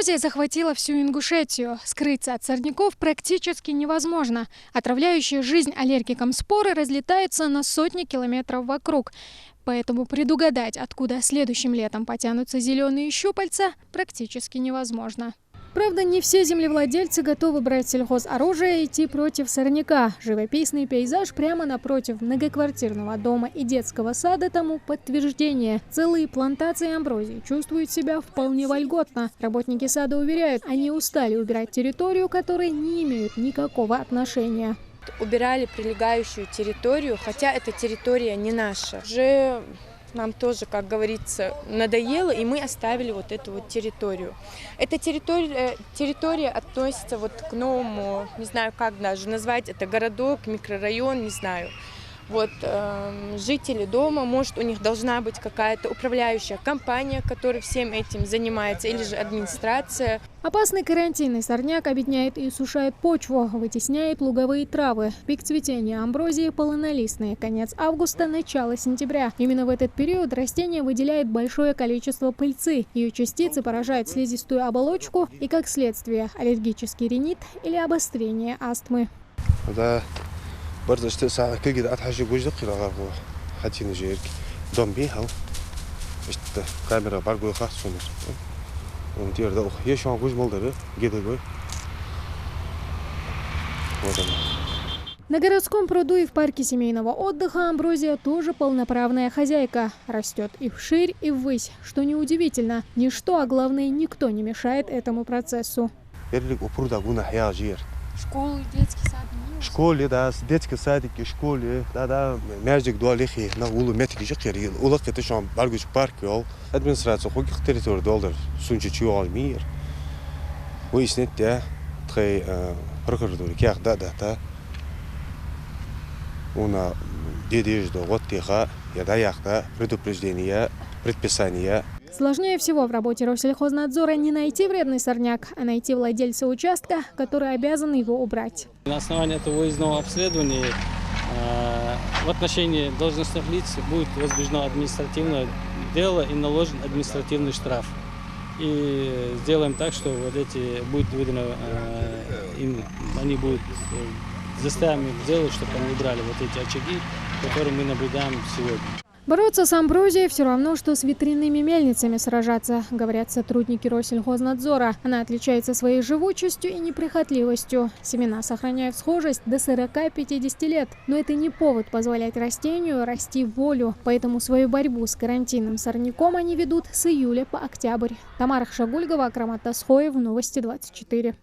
Амброзия захватила всю Ингушетию. Скрыться от сорняков практически невозможно. Отравляющие жизнь аллергикам споры разлетаются на сотни километров вокруг. Поэтому предугадать, откуда следующим летом потянутся зеленые щупальца, практически невозможно. Правда, не все землевладельцы готовы брать сельхозоружие и идти против сорняка. Живописный пейзаж прямо напротив многоквартирного дома и детского сада тому подтверждение. Целые плантации амброзии чувствуют себя вполне вольготно. Работники сада уверяют, они устали убирать территорию, которой не имеют никакого отношения. Убирали прилегающую территорию, хотя эта территория не наша. Уже нам тоже, как говорится, надоело, и мы оставили вот эту вот территорию. Эта территория относится вот к новому, не знаю, как даже назвать, это городок, микрорайон, не знаю. Вот жители дома, может, у них должна быть какая-то управляющая компания, которая всем этим занимается, или же администрация. Опасный карантинный сорняк обедняет и сушает почву, вытесняет луговые травы. Пик цветения амброзии полунолистный, конец августа, начало сентября. Именно в этот период растение выделяет большое количество пыльцы. Ее частицы поражают слизистую оболочку и, как следствие, аллергический ринит или обострение астмы. برضه استقصاء كل جد أتحش جوجد قراءة حتى نجيرك دم بيها است كاميرا برضه خاص سونر ونتير ده يشون جوج مالدره جد جوي вот она. На городском пруду и в парке семейного отдыха амброзия тоже полноправная хозяйка. Растет и вширь, и ввысь. Что неудивительно, ничто, а главное, никто не мешает этому процессу. Школы, детский сад. Школе, да, детский садики, школе, да, мяжик дуалихи, на улу метики жакери, улак это шам баргуч парк йол, администрация хуки территория доллар, сунчи чуал мир. Выяснить, да, трей прокуратура, кях да, уна дедеж до вот теха, я да яхта, предупреждения, предписания. Сложнее всего в работе Россельхознадзора не найти вредный сорняк, а найти владельца участка, который обязан его убрать. На основании этого выездного обследования в отношении должностных лиц будет возбуждено административное дело и наложен административный штраф. И сделаем так, что вот эти будет выдано, они будут заставим их сделать, чтобы они убрали вот эти очаги, которые мы наблюдаем сегодня. Бороться с амброзией все равно, что с ветряными мельницами сражаться, говорят сотрудники Россельхознадзора. Она отличается своей живучестью и неприхотливостью. Семена сохраняют схожесть до 40-50 лет. Но это не повод позволять растению расти в волю. Поэтому свою борьбу с карантинным сорняком они ведут с июля по октябрь. Тамара Хшагульгова, Акрамат Тасхоев, Новости 24.